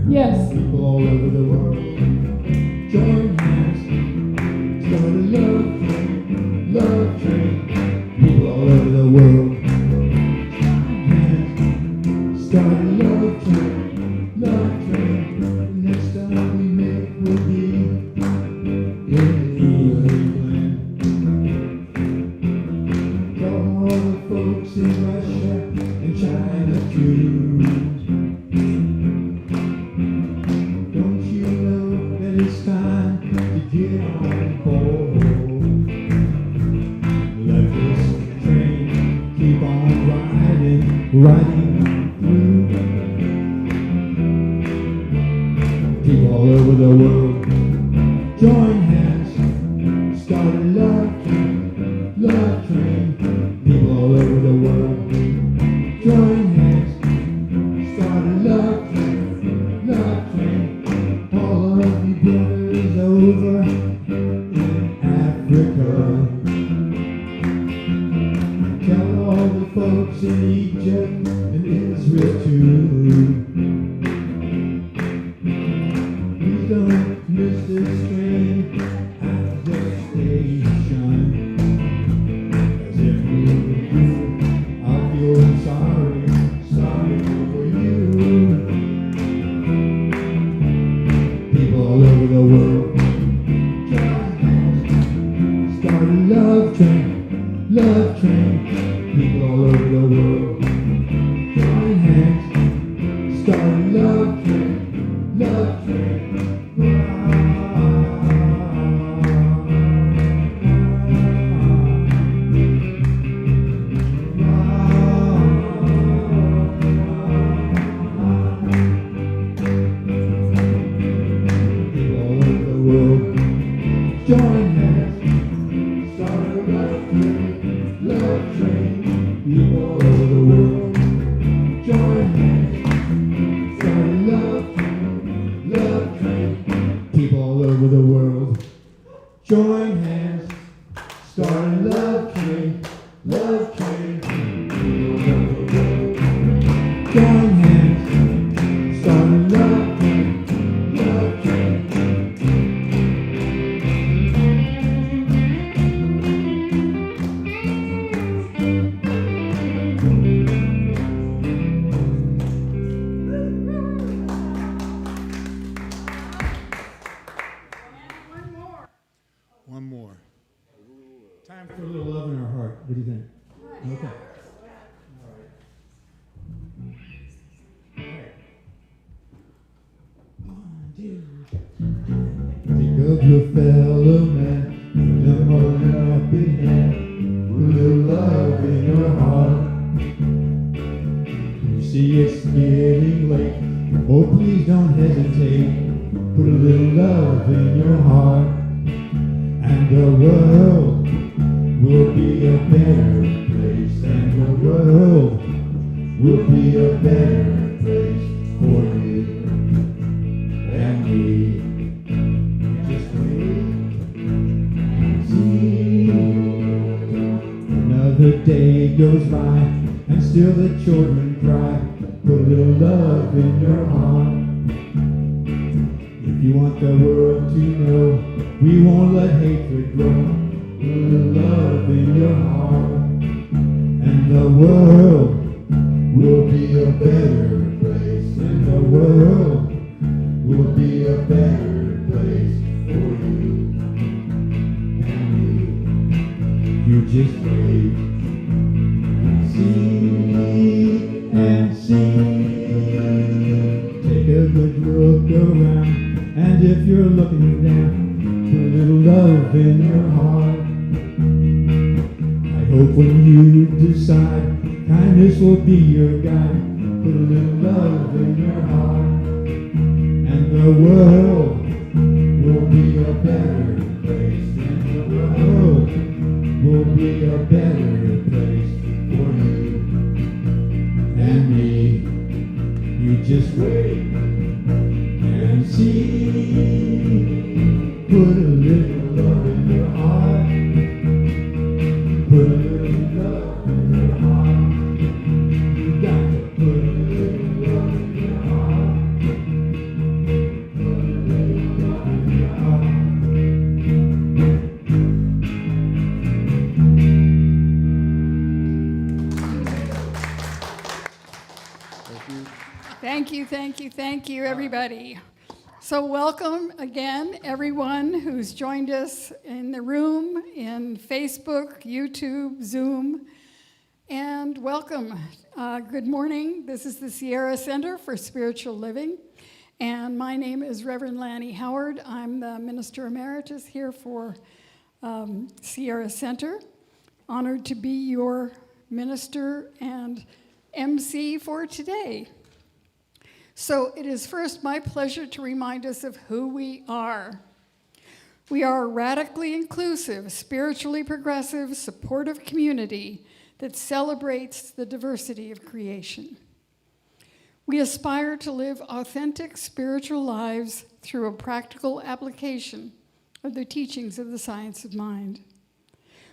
Yes. People all over the world, join hands, start a love train. People all over the world, join hands, start a love train. Next time we meet will be in England. All the folks in Russia and China too. It's time to get on board. Let this train keep on riding through. People all over the world, join hands, start a love train. People all over the world, join hands, start a love train. All of you brothers over in Africa, tell all the folks in Egypt and Israel too. Please don't miss this train at the station, 'cause if you do, I'll feel sorry for you. People all over the world, join hands, start a love train. People all over the world, join hands, start a love train. Join hands, start a love train. People all over the world, join hands, start a love train. People all over the world, join hands, start a love train. People all over the world, join hands, start a love train. One more. Time for a little love in our heart. What do you think? Okay. All right. One, two. Think of your fellow man, put them holding up in hand, put a little love in your heart. You see it's getting late, oh please don't hesitate, put a little love in your heart. And the world will be a better place, and the world will be a better place for you and me. Just wait and see. Another day goes by, and still the children cry, put a little love in your heart. If you want the world to know we won't let hatred grow, put a little love in your heart, and the world will be a better place, and the world will be a better place for you and me. You just wait and see. Take a good look around, and if you're looking down, put a little love in your heart. I hope when you decide kindness will be your guide, put a little love in your heart, and the world will be a better place, and the world will be a better place for you and me. You just wait and see. Put a little love in your heart. Put a little love in your heart. You got to put a little love in your heart. Thank you, everybody. So welcome again, everyone who's joined us in the room, in Facebook, YouTube, Zoom, and welcome. Good morning. This is the Sierra Center for Spiritual Living, and my name is Reverend Lanny Howard. I'm the Minister Emeritus here for Sierra Center. Honored to be your minister and MC for today. So it is first my pleasure to remind us of who we are. We are a radically inclusive, spiritually progressive, supportive community that celebrates the diversity of creation. We aspire to live authentic spiritual lives through a practical application of the teachings of the science of mind.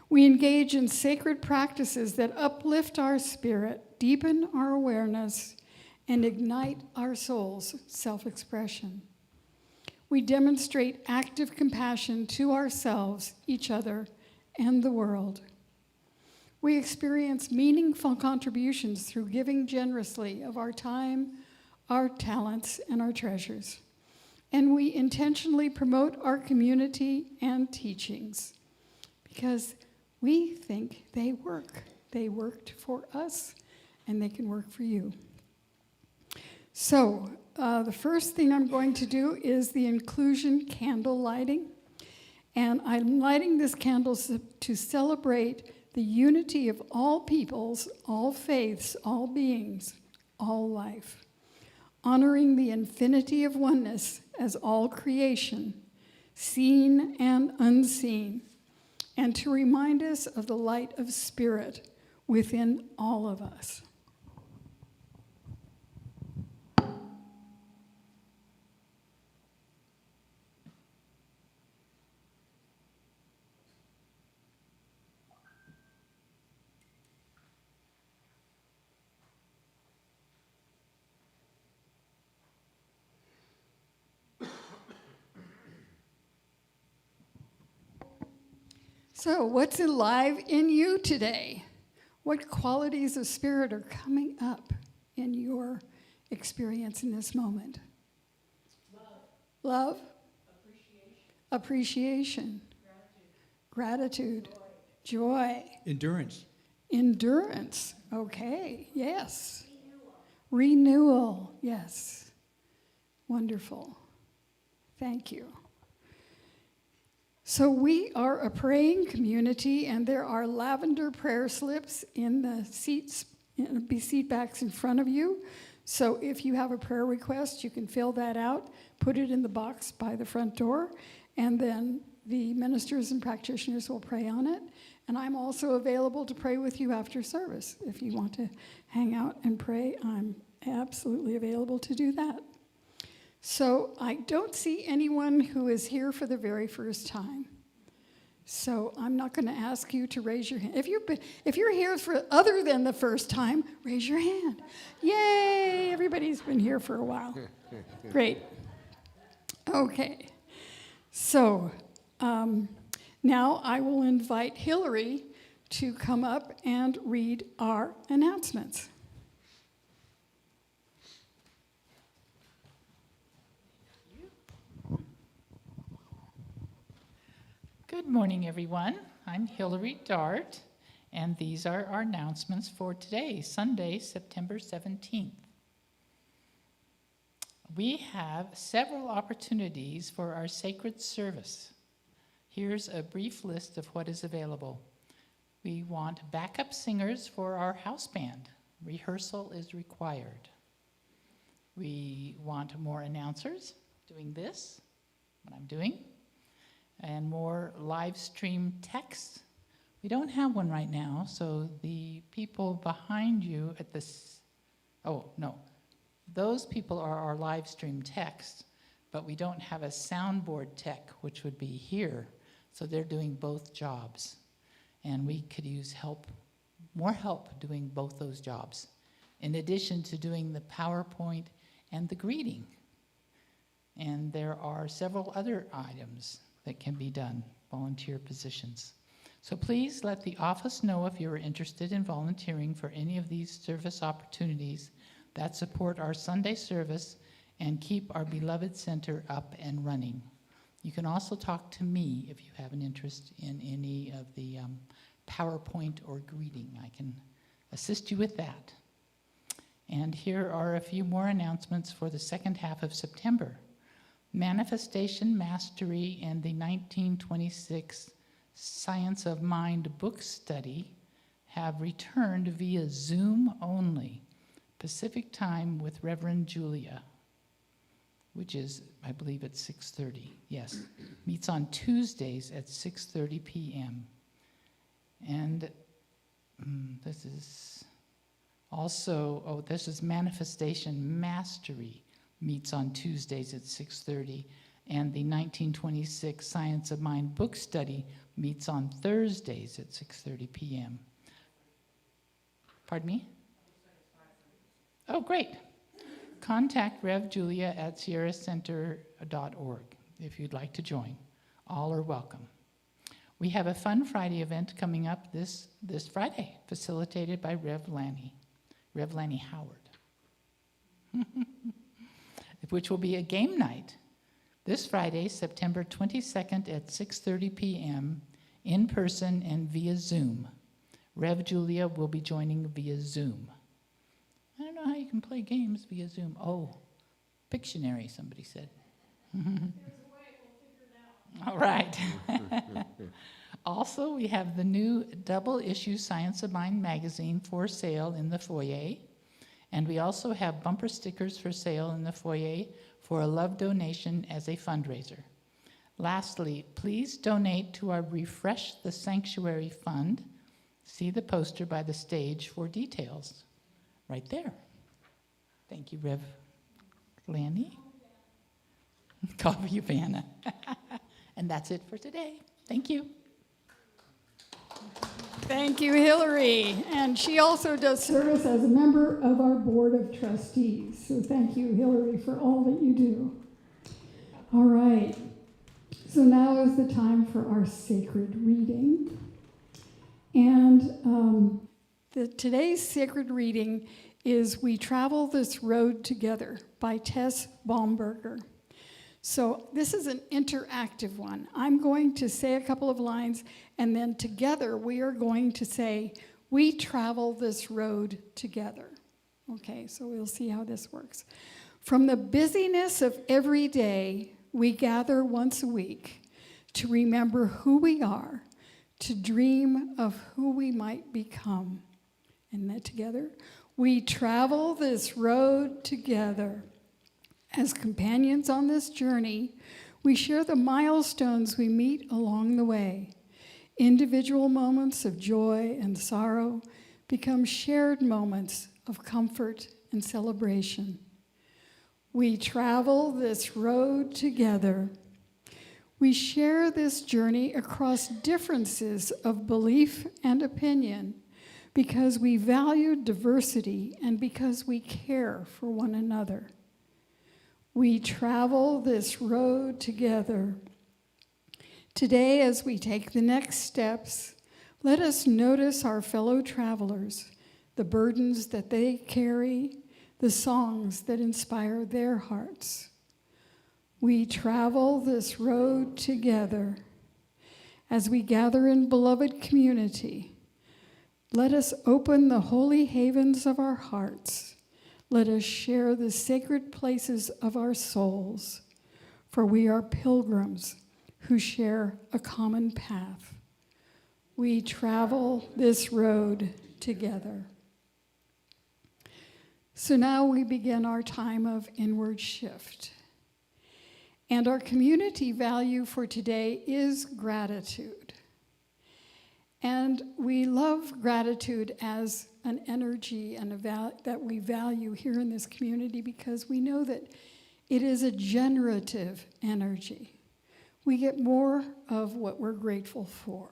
We engage in sacred practices that uplift our spirit, deepen our awareness, and ignite our soul's self-expression. We demonstrate active compassion to ourselves, each other, and the world. We experience meaningful contributions through giving generously of our time, our talents, and our treasures. And we intentionally promote our community and teachings because we think they work. They worked for us, and they can work for you. So, the first thing I'm going to do is the inclusion candle lighting. And I'm lighting this candle to celebrate the unity of all peoples, all faiths, all beings, all life, honoring the infinity of oneness as all creation, seen and unseen, and to remind us of the light of spirit within all of us. So, what's alive in you today? What qualities of spirit are coming up in your experience in this moment? Love. Appreciation. Gratitude. Joy. Endurance. Okay, yes. Renewal. Yes. Wonderful. Thank you. So we are a praying community, and there are lavender prayer slips in the seats, seat backs in front of you. So if you have a prayer request, you can fill that out, put it in the box by the front door, and then the ministers and practitioners will pray on it. And I'm also available to pray with you after service. If you want to hang out and pray, I'm absolutely available to do that. So I don't see anyone who is here for the very first time. So I'm not going to ask you to raise your hand. If you're here for other than the first time, raise your hand. Yay, everybody's been here for a while. Great. Okay. So now I will invite Hillary to come up and read our announcements. Good morning, everyone. I'm Hillary Dart, and these are our announcements for today, Sunday, September 17th. We have several opportunities for our sacred service. Here's a brief list of what is available. We want backup singers for our house band. Rehearsal is required. We want more announcers doing this, what I'm doing, and more live stream text. We don't have one right now, so the people behind you at this, those people are our live stream text, but we don't have a soundboard tech, which would be here, so they're doing both jobs. And we could use more help doing both those jobs, in addition to doing the PowerPoint and the greeting. And there are several other items that can be done, volunteer positions. So please let the office know if you're interested in volunteering for any of these service opportunities that support our Sunday service and keep our beloved center up and running. You can also talk to me if you have an interest in any of the PowerPoint or greeting. I can assist you with that. And here are a few more announcements for the second half of September. Manifestation Mastery and the 1926 Science of Mind book study have returned via Zoom only, Pacific time with Reverend Julia, which is, I believe, at 6:30. Yes, meets on Tuesdays at 6:30 p.m. And this is also, this is Manifestation Mastery, meets on Tuesdays at 6:30, and the 1926 Science of Mind book study meets on Thursdays at 6:30 p.m. Pardon me? Oh, great. Contact Rev Julia at sierracenter.org if you'd like to join. All are welcome. We have a Fun Friday event coming up this Friday, facilitated by Rev Lanny Howard, which will be a game night this Friday, September 22nd at 6:30 p.m. in person and via Zoom. Rev Julia will be joining via Zoom. I don't know how you can play games via Zoom. Oh, Pictionary, somebody said. There's a way, we'll figure it out. All right. Also, we have the new double-issue Science of Mind magazine for sale in the foyer. And we also have bumper stickers for sale in the foyer for a love donation as a fundraiser. Lastly, please donate to our Refresh the Sanctuary Fund. See the poster by the stage for details. Right there. Thank you, Rev Lanny. Call you Vanna. And that's it for today. Thank you. Thank you, Hillary. And she also does service as a member of our Board of Trustees. So thank you, Hillary, for all that you do. All right. So now is the time for our sacred reading. And today's sacred reading is We Travel This Road Together by Tess Baumberger. So this is an interactive one. I'm going to say a couple of lines, and then together we are going to say, we travel this road together. Okay, so we'll see how this works. From the busyness of every day, we gather once a week to remember who we are, to dream of who we might become. And that together, we travel this road together. As companions on this journey, we share the milestones we meet along the way. Individual moments of joy and sorrow become shared moments of comfort and celebration. We travel this road together. We share this journey across differences of belief and opinion because we value diversity and because we care for one another. We travel this road together. Today, as we take the next steps, let us notice our fellow travelers, the burdens that they carry, the songs that inspire their hearts. We travel this road together. As we gather in beloved community, let us open the holy havens of our hearts. Let us share the sacred places of our souls, for we are pilgrims who share a common path. We travel this road together. So now we begin our time of inward shift. And our community value for today is gratitude. And we love gratitude as an energy and that we value here in this community because we know that it is a generative energy. We get more of what we're grateful for.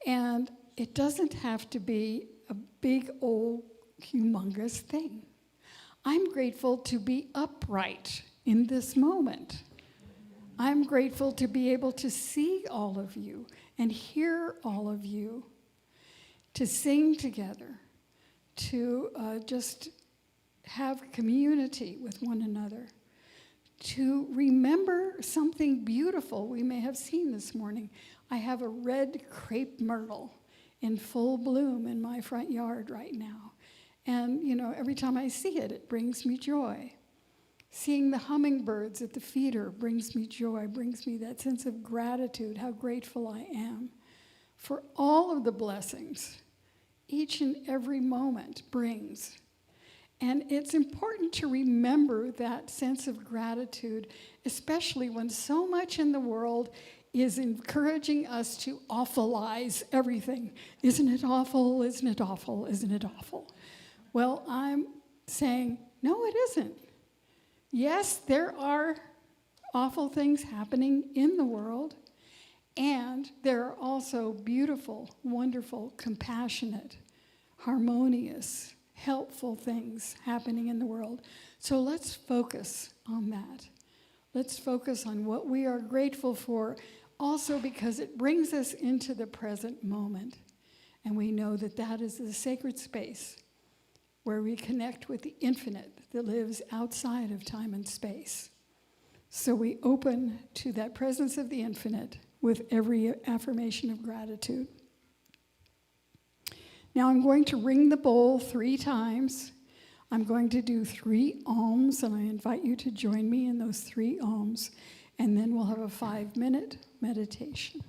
And it doesn't have to be a big, old, humongous thing. I'm grateful to be upright in this moment. I'm grateful to be able to see all of you and hear all of you, to sing together, to just have community with one another, to remember something beautiful we may have seen this morning. I have a red crepe myrtle in full bloom in my front yard right now. And, every time I see it, it brings me joy. Seeing the hummingbirds at the feeder brings me joy, brings me that sense of gratitude, how grateful I am for all of the blessings each and every moment brings. And it's important to remember that sense of gratitude, especially when so much in the world is encouraging us to awfulize everything. Isn't it awful? Isn't it awful? Isn't it awful? Well, I'm saying, no, it isn't. Yes, there are awful things happening in the world, and there are also beautiful, wonderful, compassionate, harmonious, helpful things happening in the world. So let's focus on that. Let's focus on what we are grateful for, also because it brings us into the present moment. And we know that that is the sacred space where we connect with the infinite that lives outside of time and space. So we open to that presence of the infinite with every affirmation of gratitude. Now I'm going to ring the bowl 3 times. I'm going to do 3 ohms, and I invite you to join me in those 3 ohms. And then we'll have a 5-minute meditation.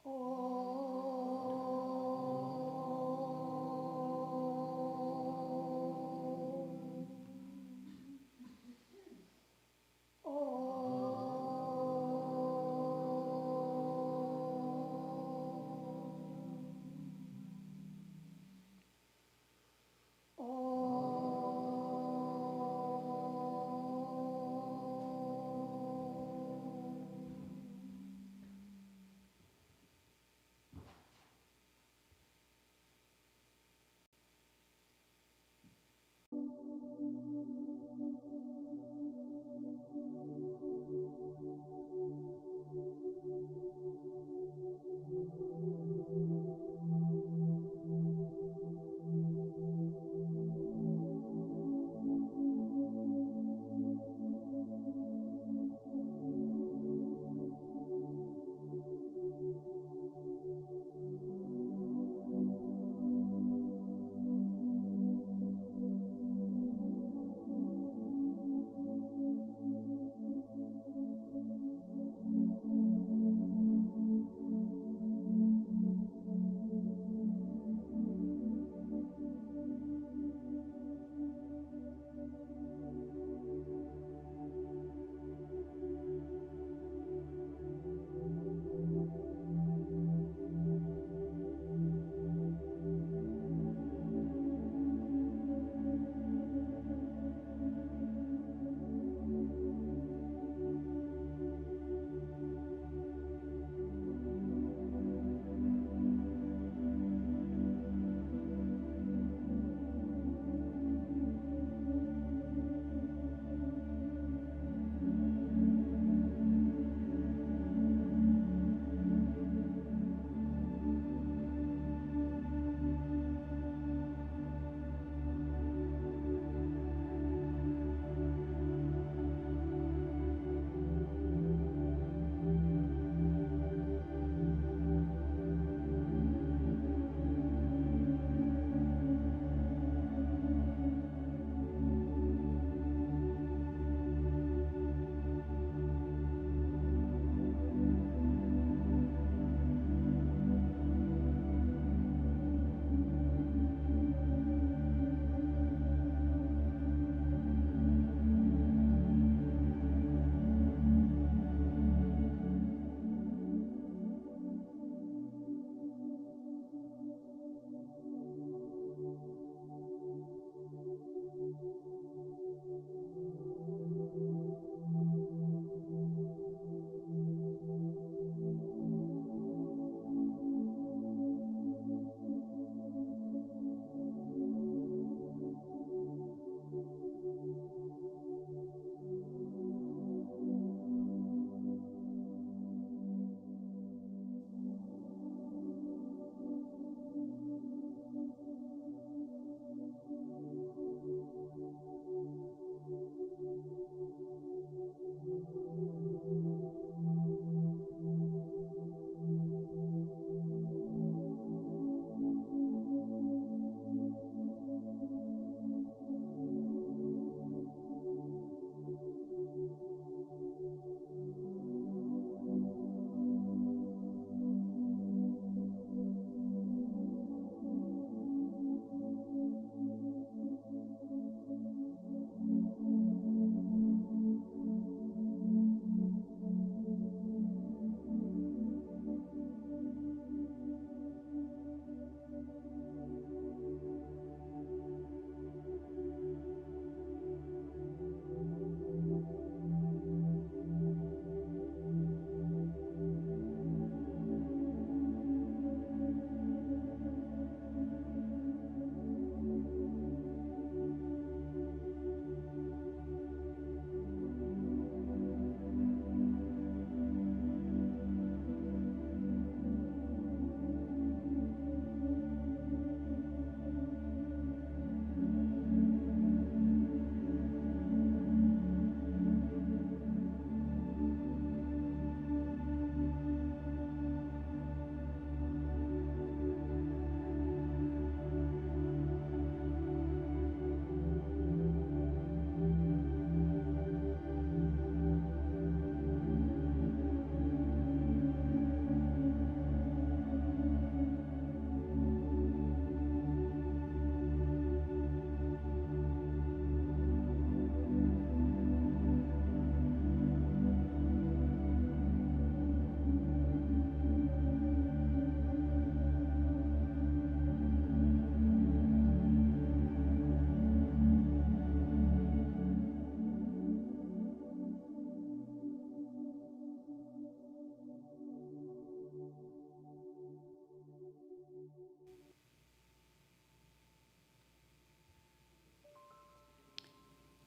Oh.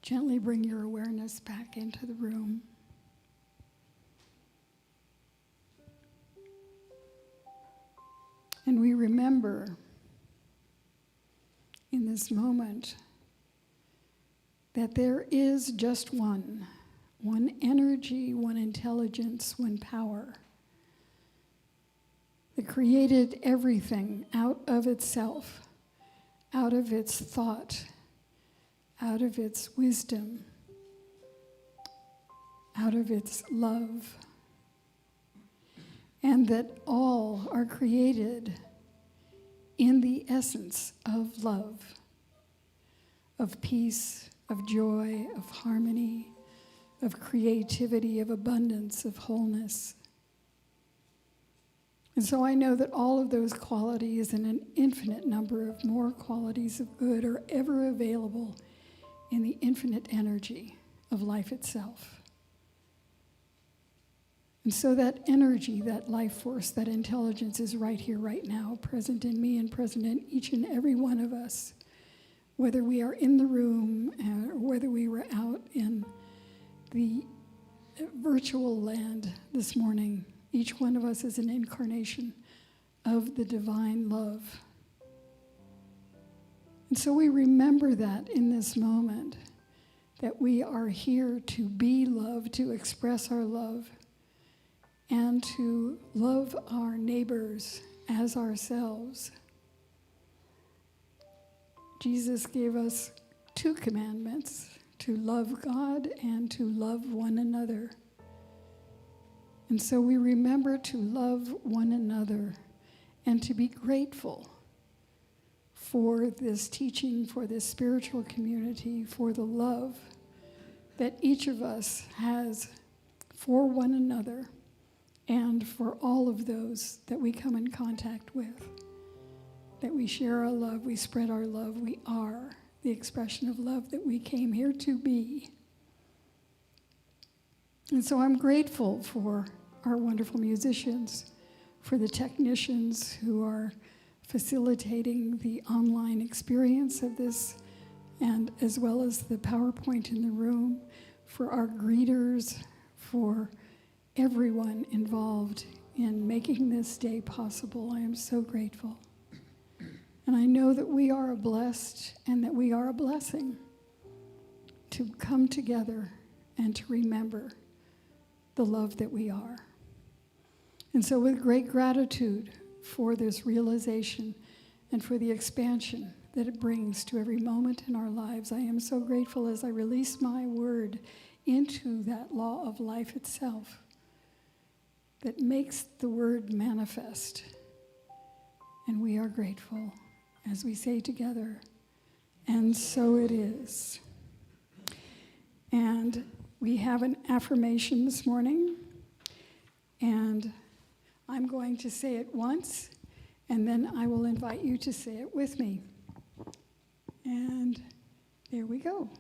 Gently bring your awareness back into the room. And we remember in this moment that there is just one energy, one intelligence, one power that created everything out of itself, out of its thought, out of its wisdom, out of its love, and that all are created in the essence of love, of peace, of joy, of harmony, of creativity, of abundance, of wholeness. And so I know that all of those qualities and an infinite number of more qualities of good are ever available in the infinite energy of life itself. And so that energy, that life force, that intelligence is right here, right now, present in me and present in each and every one of us, whether we are in the room or whether we were out in the virtual land this morning. Each one of us is an incarnation of the divine love. And so we remember that in this moment, that we are here to be love, to express our love, and to love our neighbors as ourselves. Jesus gave us 2 commandments, to love God and to love one another. And so we remember to love one another and to be grateful for this teaching, for this spiritual community, for the love that each of us has for one another and for all of those that we come in contact with. That we share our love, we spread our love, we are the expression of love that we came here to be. And so I'm grateful for our wonderful musicians, for the technicians who are facilitating the online experience of this, and as well as the PowerPoint in the room, for our greeters, for everyone involved in making this day possible. I am so grateful. And I know that we are blessed and that we are a blessing to come together and to remember the love that we are. And so with great gratitude for this realization and for the expansion that it brings to every moment in our lives, I am so grateful as I release my word into that law of life itself that makes the word manifest. And we are grateful as we say together, and so it is. And we have an affirmation this morning, and I'm going to say it once, and then I will invite you to say it with me. And there we go.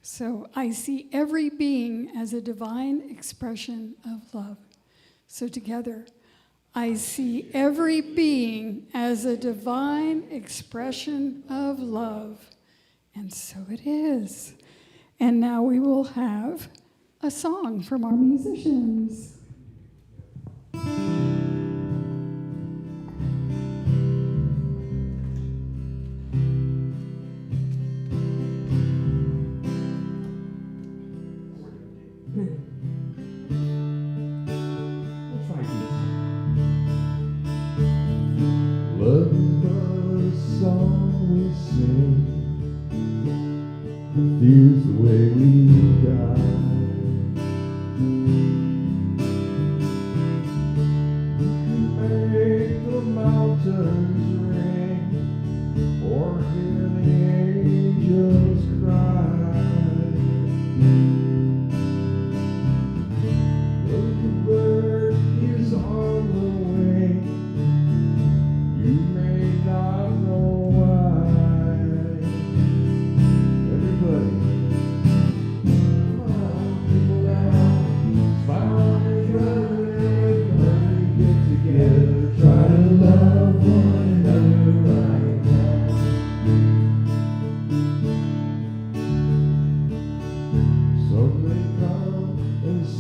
So I see every being as a divine expression of love. So together, I see every being as a divine expression of love. And so it is. And now we will have a song from our musicians. Love is but a song we sing, diffuse the way we die. Make the mountains ring, or hear the angels cry. Look, the bird is on the wing. You may not know why. Everybody.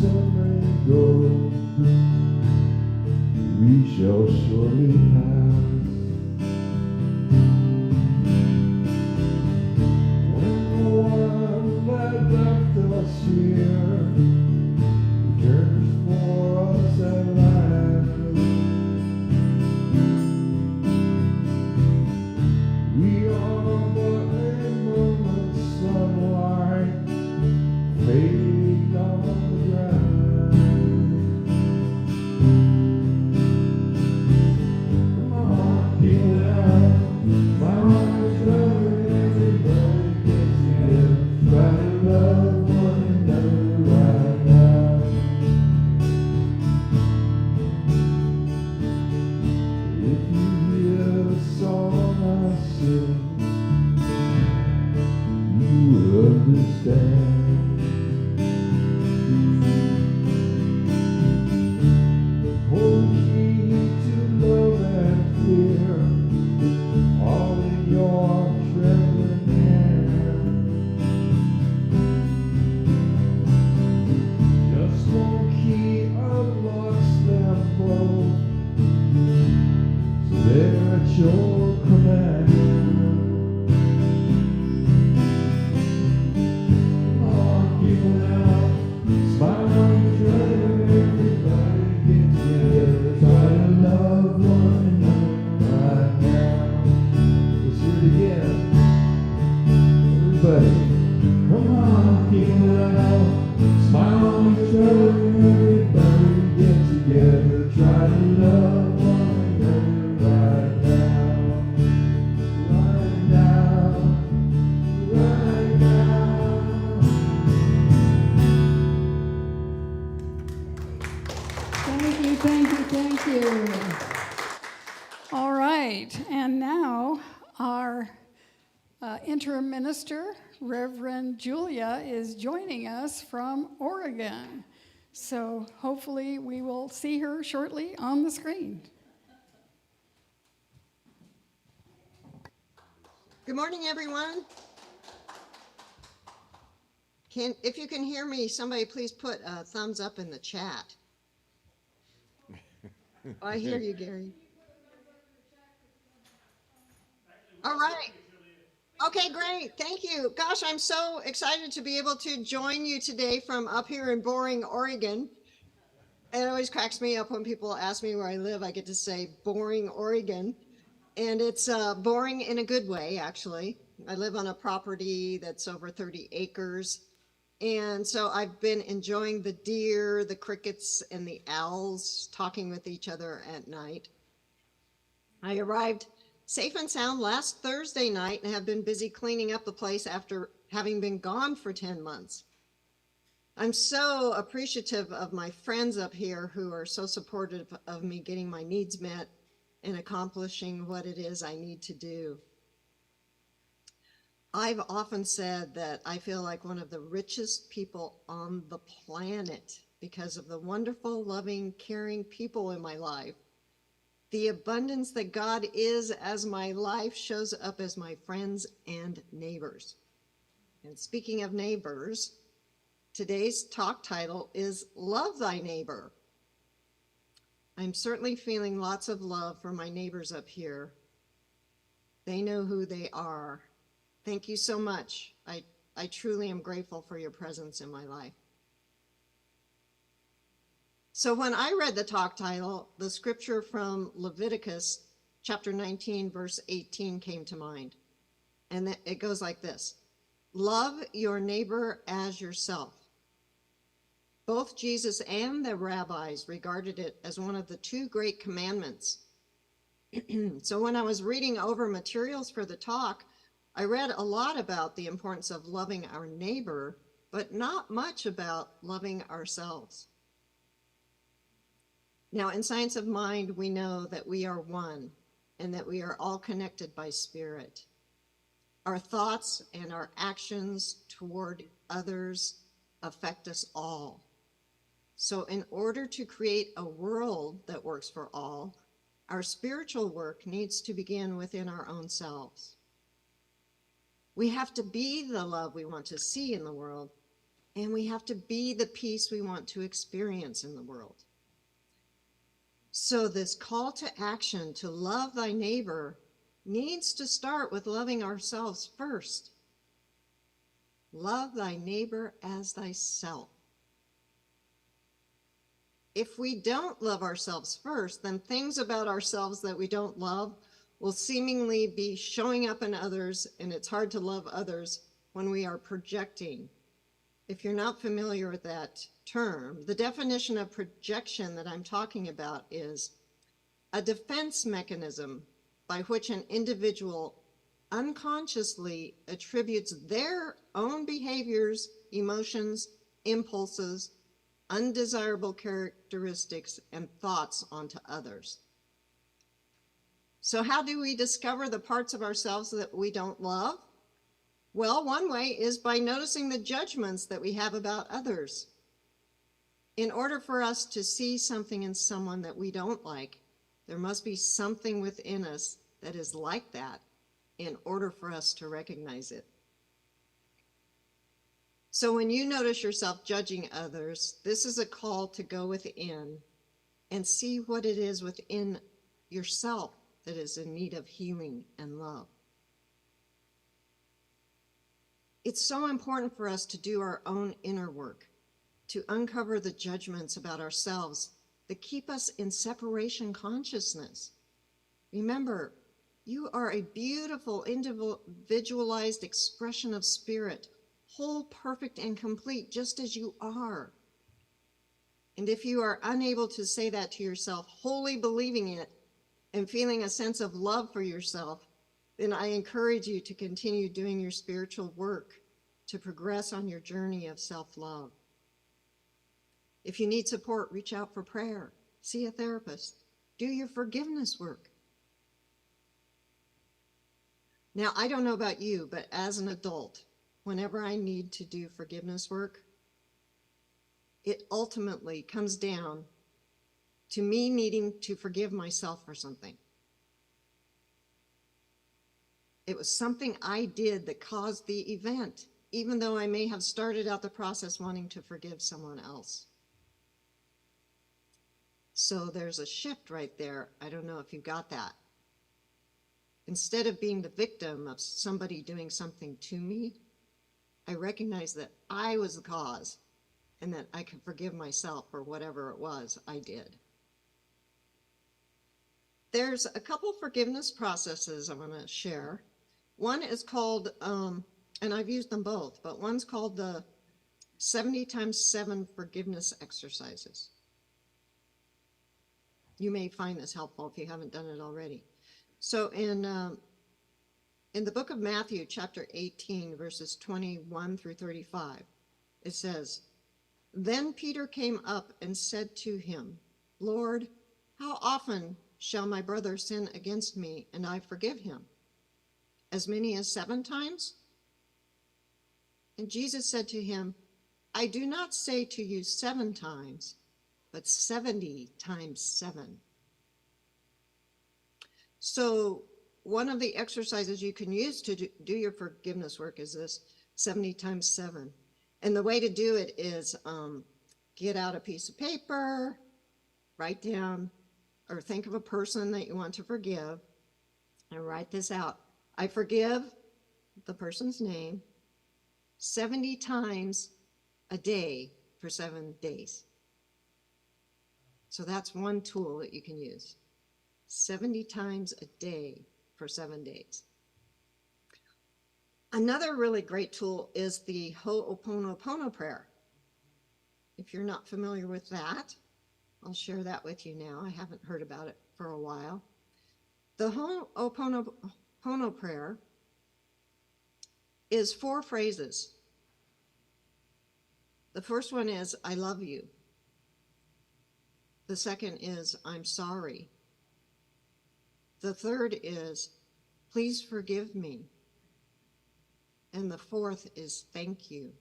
some may go, we shall surely pass. When the one that left us here returns for us at last, we are but a moment's sunlight fading on the ground. Come on, people now, my heart's running, everybody gets together, try to love one another right now. If you hear the song I sing, you will understand. Hold me to love and fear, all in your trembling hand. Just one key unlocks them both, so they're at your command. Come on, people now, smile on each other, everybody get together, try to love one another right now. Let's do it again. Everybody, come on, people now, smile on each other, everybody get together, try to love one another right now. Right now, right now. Thank you, thank you, thank you. All right, and now our interim minister, Reverend Julia, is joining us from Oregon. So hopefully we will see her shortly on the screen. Good morning, everyone. If you can hear me, somebody please put a thumbs up in the chat. Oh, I hear you, Gary. All right. Okay, great. Thank you. Gosh, I'm so excited to be able to join you today from up here in Boring, Oregon. It always cracks me up when people ask me where I live. I get to say Boring, Oregon. And it's boring in a good way, actually. I live on a property that's over 30 acres. And so I've been enjoying the deer, the crickets, and the owls talking with each other at night. I arrived safe and sound last Thursday night and have been busy cleaning up the place after having been gone for 10 months. I'm so appreciative of my friends up here who are so supportive of me getting my needs met and accomplishing what it is I need to do. I've often said that I feel like one of the richest people on the planet because of the wonderful, loving, caring people in my life. The abundance that God is as my life shows up as my friends and neighbors. And speaking of neighbors, today's talk title is Love Thy Neighbor. I'm certainly feeling lots of love for my neighbors up here. They know who they are. Thank you so much. I truly am grateful for your presence in my life. So when I read the talk title, the scripture from Leviticus chapter 19, verse 18 came to mind. And it goes like this: love your neighbor as yourself. Both Jesus and the rabbis regarded it as one of the two great commandments. So when I was reading over materials for the talk, I read a lot about the importance of loving our neighbor, but not much about loving ourselves. Now, in Science of Mind, we know that we are one and that we are all connected by spirit. Our thoughts and our actions toward others affect us all. So in order to create a world that works for all, our spiritual work needs to begin within our own selves. We have to be the love we want to see in the world, And we have to be the peace we want to experience in the world. So this call to action to love thy neighbor needs to start with loving ourselves first. Love thy neighbor as thyself. If we don't love ourselves first, then things about ourselves that we don't love will seemingly be showing up in others, and it's hard to love others when we are projecting. If you're not familiar with that term, the definition of projection that I'm talking about is a defense mechanism by which an individual unconsciously attributes their own behaviors, emotions, impulses, undesirable characteristics, and thoughts onto others. So how do we discover the parts of ourselves that we don't love? Well, one way is by noticing the judgments that we have about others. In order for us to see something in someone that we don't like, there must be something within us that is like that in order for us to recognize it. So when you notice yourself judging others, this is a call to go within and see what it is within yourself that is in need of healing and love. It's so important for us to do our own inner work, to uncover the judgments about ourselves that keep us in separation consciousness. Remember, you are a beautiful, individualized expression of spirit, whole, perfect, and complete, just as you are. And if you are unable to say that to yourself, wholly believing it and feeling a sense of love for yourself, then I encourage you to continue doing your spiritual work to progress on your journey of self-love. If you need support, reach out for prayer, see a therapist, do your forgiveness work. Now, I don't know about you, but as an adult, whenever I need to do forgiveness work, it ultimately comes down to me needing to forgive myself for something. It was something I did that caused the event, even though I may have started out the process wanting to forgive someone else. So there's a shift right there. I don't know if you got that. Instead of being the victim of somebody doing something to me, I recognize that I was the cause and that I can forgive myself for whatever it was I did. There's a couple forgiveness processes I want to share. One is called, and I've used them both, but one's called the 70 times 7 forgiveness exercises. You may find this helpful if you haven't done it already. So in the book of Matthew, chapter 18, verses 21 through 35, it says, "Then Peter came up and said to him, 'Lord, how often shall my brother sin against me and I forgive him? As many as 7 times?' And Jesus said to him, 'I do not say to you 7 times, but 70 times 7. So one of the exercises you can use to do your forgiveness work is this 70 times 7. And the way to do it is get out a piece of paper, write down, or think of a person that you want to forgive, and write this out. I forgive the person's name 70 times a day for 7 days. So that's one tool that you can use. 70 times a day for 7 days. Another really great tool is the Ho'oponopono prayer. If you're not familiar with that, I'll share that with you now. I haven't heard about it for a while. The Ho'oponopono prayer is 4 phrases. The first one is, I love you. The second is, I'm sorry. The third is, please forgive me. And the fourth is, thank you.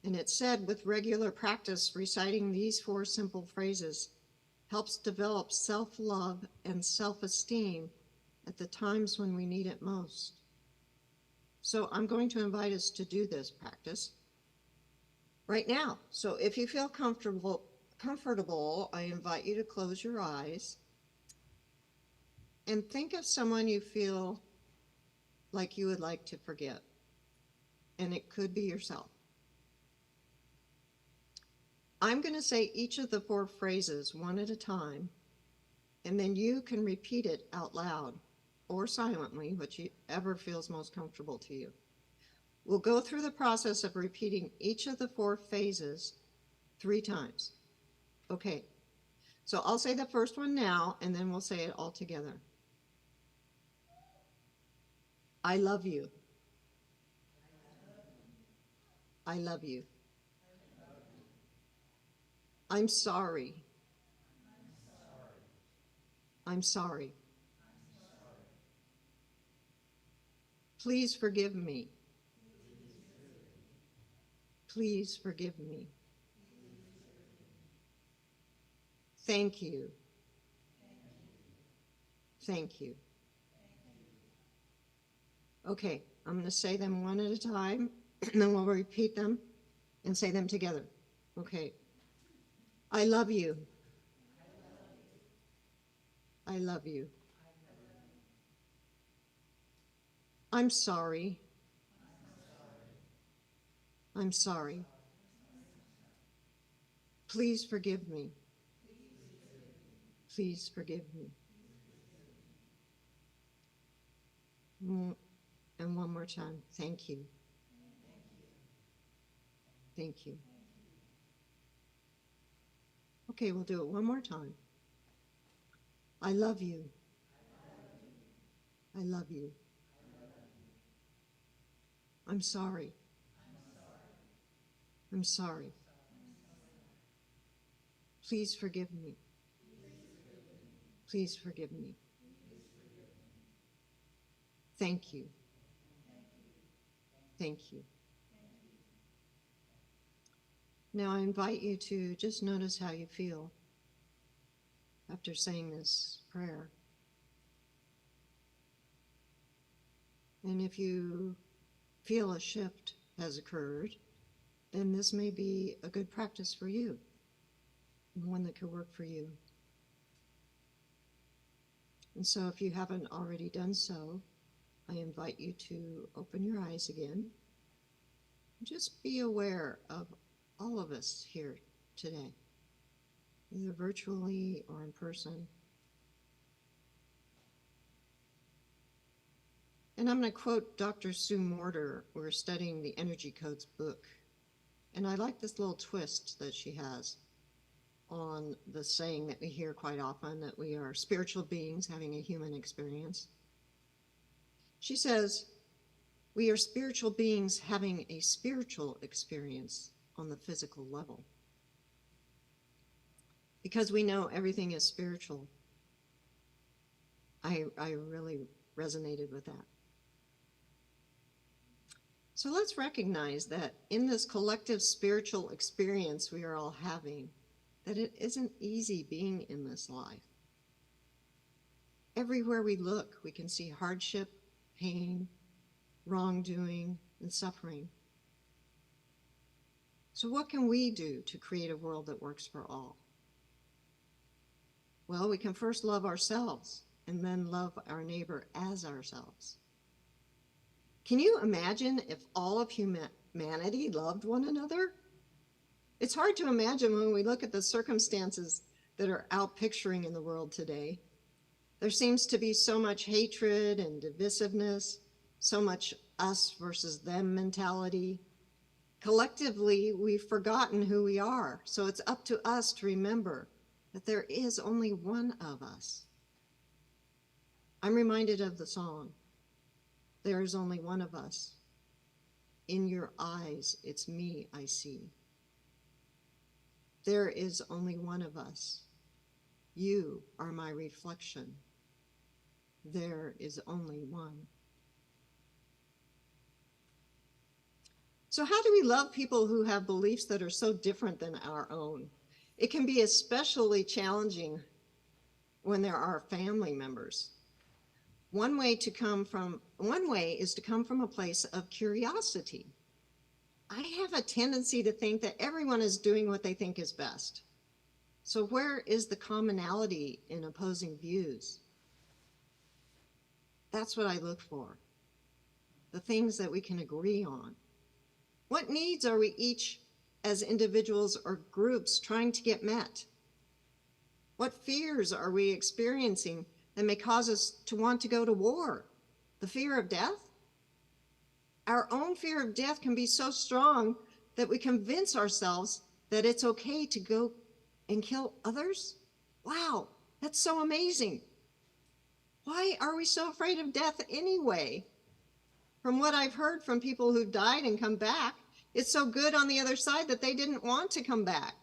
And it's said with regular practice, reciting these 4 simple phrases helps develop self-love and self-esteem at the times when we need it most. So I'm going to invite us to do this practice right now. So if you feel comfortable, I invite you to close your eyes and think of someone you feel like you would like to forget. And it could be yourself. I'm going to say each of the 4 phrases one at a time, and then you can repeat it out loud or silently, whichever feels most comfortable to you. We'll go through the process of repeating each of the 4 phases 3 times. Okay, so I'll say the first one now, and then we'll say it all together. I love you. I love you. I'm sorry. I'm sorry. Please forgive me. Please forgive me. Thank you. Thank you. Okay, I'm going to say them one at a time, and then we'll repeat them and say them together. Okay. I love you. I love you. I'm sorry. I'm sorry. Please forgive me. Please forgive me. And one more time. Thank you. Thank you. Okay, we'll do it one more time. I love you. I love you. I'm sorry. I'm sorry. Please forgive me. Please forgive me. Thank you. Thank you. Now I invite you to just notice how you feel after saying this prayer. And if you feel a shift has occurred, then this may be a good practice for you, one that could work for you. And so if you haven't already done so, I invite you to open your eyes again. Just be aware of all of us here today, either virtually or in person. And I'm going to quote Dr. Sue Morter. We're studying the Energy Codes book. And I like this little twist that she has on the saying that we hear quite often, that we are spiritual beings having a human experience. She says, we are spiritual beings having a spiritual experience on the physical level. Because we know everything is spiritual, I really resonated with that. So let's recognize that in this collective spiritual experience we are all having, that it isn't easy being in this life. Everywhere we look, we can see hardship, pain, wrongdoing, and suffering. So what can we do to create a world that works for all? Well, we can first love ourselves and then love our neighbor as ourselves. Can you imagine if all of humanity loved one another? It's hard to imagine when we look at the circumstances that are out picturing in the world today. There seems to be so much hatred and divisiveness, so much us versus them mentality. Collectively, we've forgotten who we are, so it's up to us to remember that there is only one of us. I'm reminded of the song, there is only one of us. In your eyes, it's me I see. There is only one of us. You are my reflection. There is only one. So how do we love people who have beliefs that are so different than our own? It can be especially challenging when there are family members. One way is to come from a place of curiosity. I have a tendency to think that everyone is doing what they think is best. So where is the commonality in opposing views? That's what I look for. The things that we can agree on. What needs are we each as individuals or groups trying to get met? What fears are we experiencing that may cause us to want to go to war? The fear of death? Our own fear of death can be so strong that we convince ourselves that it's okay to go and kill others? Wow, that's so amazing. Why are we so afraid of death anyway? From what I've heard from people who've died and come back, it's so good on the other side that they didn't want to come back.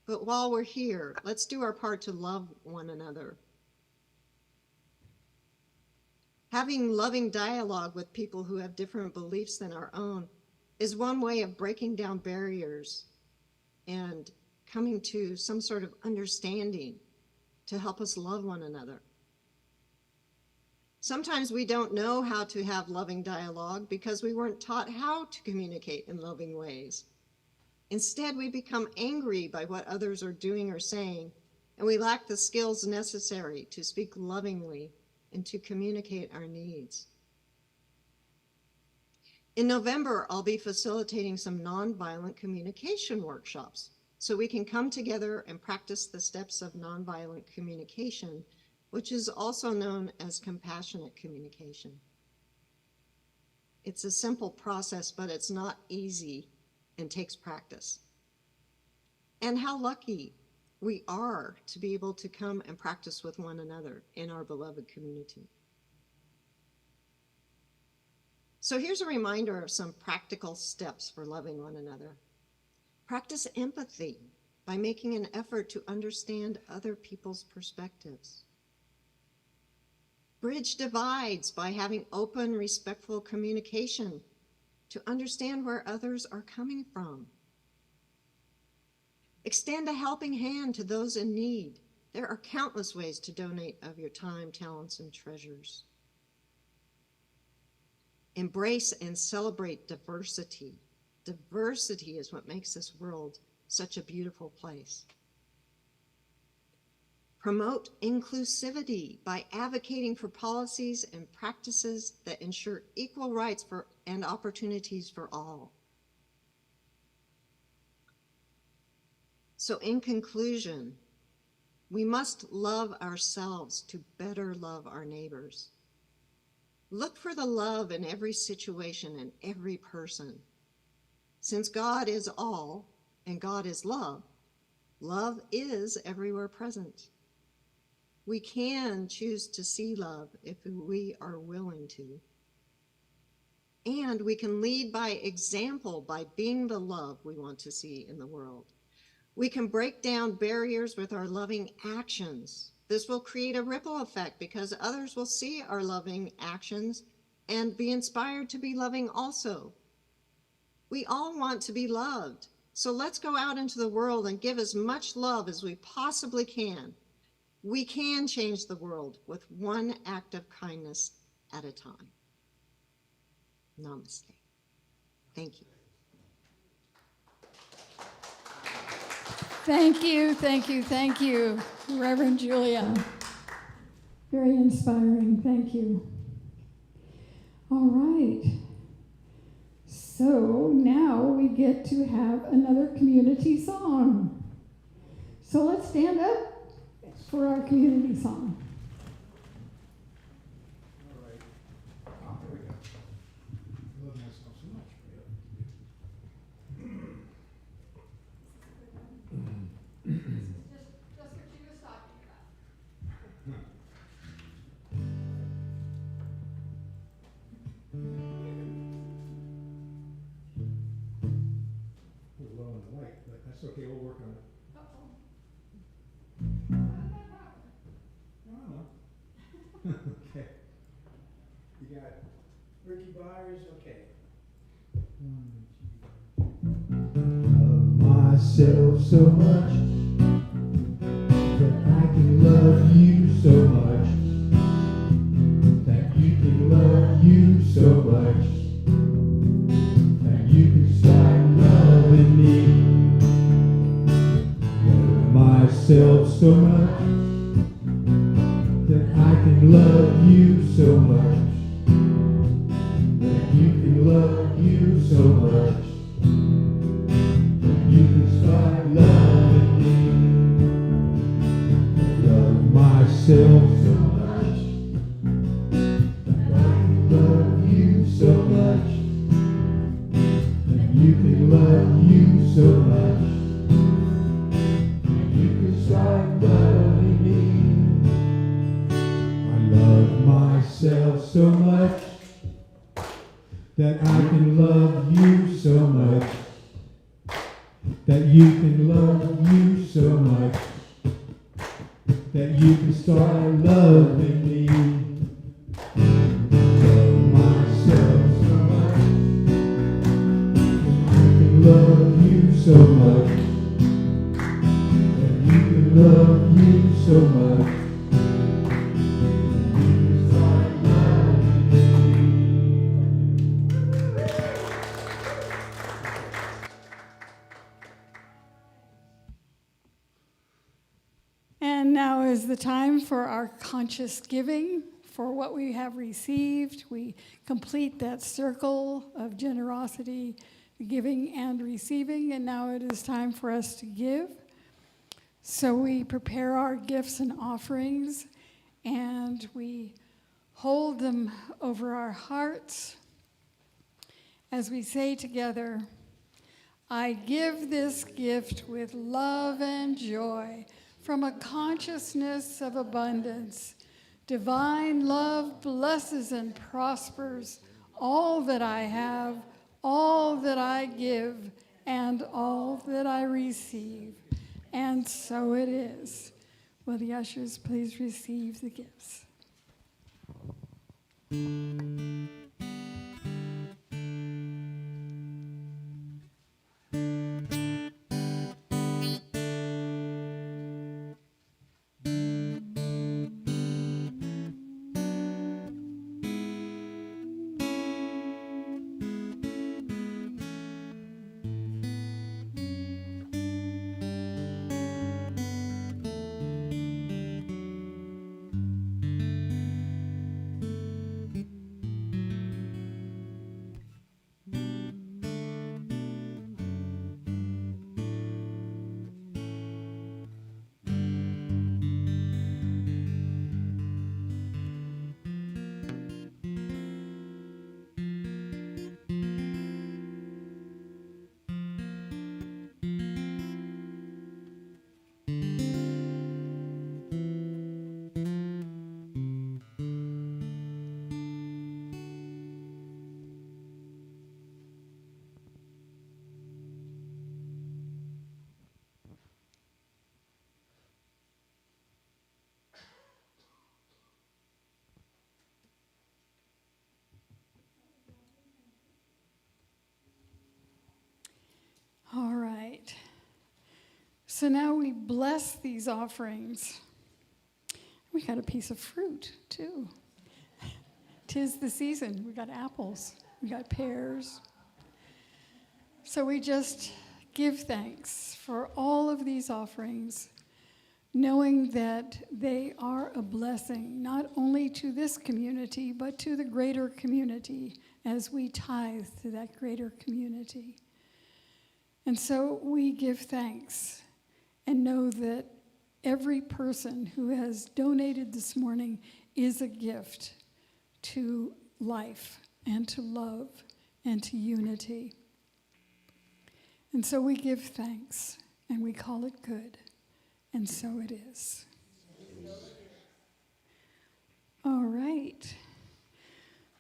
But while we're here, let's do our part to love one another. Having loving dialogue with people who have different beliefs than our own is one way of breaking down barriers and coming to some sort of understanding to help us love one another. Sometimes we don't know how to have loving dialogue because we weren't taught how to communicate in loving ways. Instead, we become angry by what others are doing or saying, and we lack the skills necessary to speak lovingly and to communicate our needs. In November, I'll be facilitating some nonviolent communication workshops so we can come together and practice the steps of nonviolent communication, which is also known as compassionate communication. It's a simple process, but it's not easy and takes practice. And how lucky we are to be able to come and practice with one another in our beloved community. So here's a reminder of some practical steps for loving one another. Practice empathy by making an effort to understand other people's perspectives. Bridge divides by having open, respectful communication to understand where others are coming from. Extend a helping hand to those in need. There are countless ways to donate of your time, talents, and treasures. Embrace and celebrate diversity. Diversity is what makes this world such a beautiful place. Promote inclusivity by advocating for policies and practices that ensure equal rights and opportunities for all. So in conclusion, we must love ourselves to better love our neighbors. Look for the love in every situation and every person. Since God is all and God is love, love is everywhere present. We can choose to see love if we are willing to. And we can lead by example by being the love we want to see in the world. We can break down barriers with our loving actions. This will create a ripple effect because others will see our loving actions and be inspired to be loving also. We all want to be loved. So let's go out into the world and give as much love as we possibly can. We can change the world with one act of kindness at a time. Namaste. Thank you. Thank you, thank you, thank you, Reverend Julia. Very inspiring, thank you. All right. So now we get to have another community song. So let's stand up for our community song. All right. Oh, there we go. I love myself so much. Just what she was talking about. We're low on the light, but that's okay. We'll work on it. No. Okay. You got Ricky Byers. Okay. 1, 2. Love myself so much that I can love you so much. myself so much that I can love you so much, that you can love you so much, that you can start loving me. Love myself so much that I can love you so much, that you can love you so much, that you can start loving me. I love myself so much that I can love you so much, that you can love you so much, that you can start loving me. Love myself so much that I can love you so much, that you can love you so much, that you can start loving me. And now is the time for our conscious giving for what we have received. We complete that circle of generosity, giving and receiving, and now it is time for us to give. So we prepare our gifts and offerings, and we hold them over our hearts as we say together, I give this gift with love and joy from a consciousness of abundance. Divine love blesses and prospers all that I have, all that I give, and all that I receive. And so it is. Will the ushers please receive the gifts? All right. So now we bless these offerings. We got a piece of fruit, too. 'Tis the season. We got apples. We got pears. So we just give thanks for all of these offerings, knowing that they are a blessing, not only to this community, but to the greater community as we tithe to that greater community. And so we give thanks and know that every person who has donated this morning is a gift to life and to love and to unity. And so we give thanks and we call it good. And so it is. All right.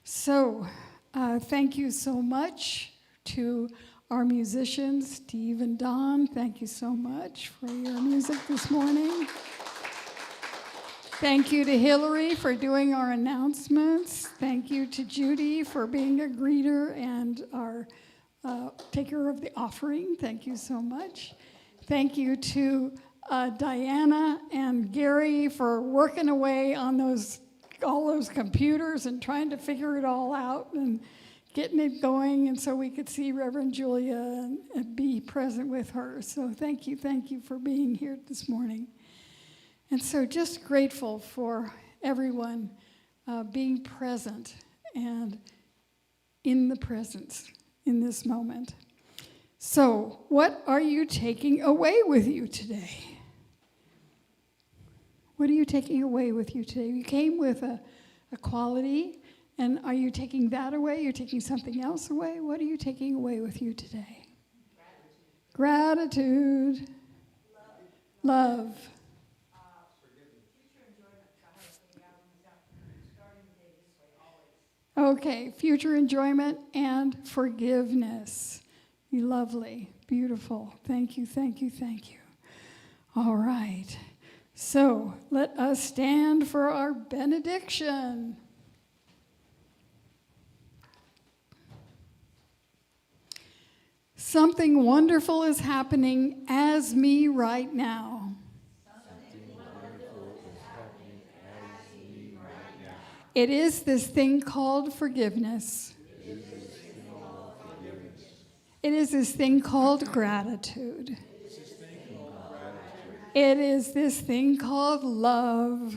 So thank you so much to our musicians, Steve and Don. Thank you so much for your music this morning. Thank you to Hillary for doing our announcements. Thank you to Judy for being a greeter and our taker of the offering. Thank you so much. Thank you to Diana and Gary for working away on all those computers and trying to figure it all out and getting it going, and so we could see Reverend Julia and be present with her. So thank you for being here this morning. And so just grateful for everyone being present and in the presence in this moment. So, what are you taking away with you today? What are you taking away with you today? You came with a quality, and are you taking that away? You're taking something else away? What are you taking away with you today? Gratitude. Love. Okay, future enjoyment and forgiveness. Lovely, beautiful. Thank you, thank you, thank you. All right, so let us stand for our benediction. Something wonderful is happening as me right now. It is this thing called forgiveness. It is this thing called gratitude. It is this thing called love.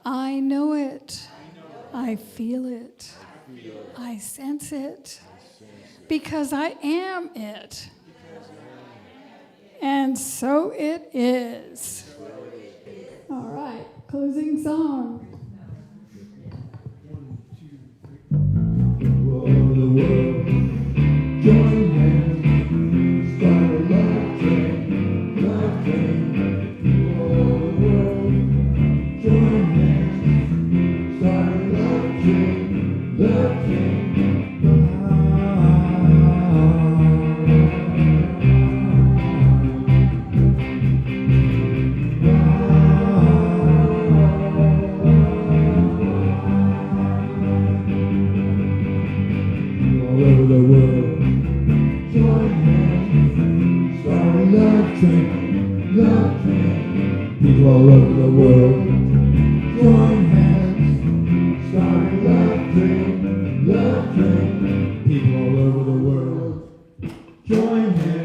I know it. I feel it. I sense it. Because I am it. And so it is. All right, closing song. All over the world, join hands, start a love train, love train. All over the world, join hands, start a love train, love train. All over the world, join hands, start a love train, love train. People all over the world, join hands, start a love train, love train. People all over the world, join hands.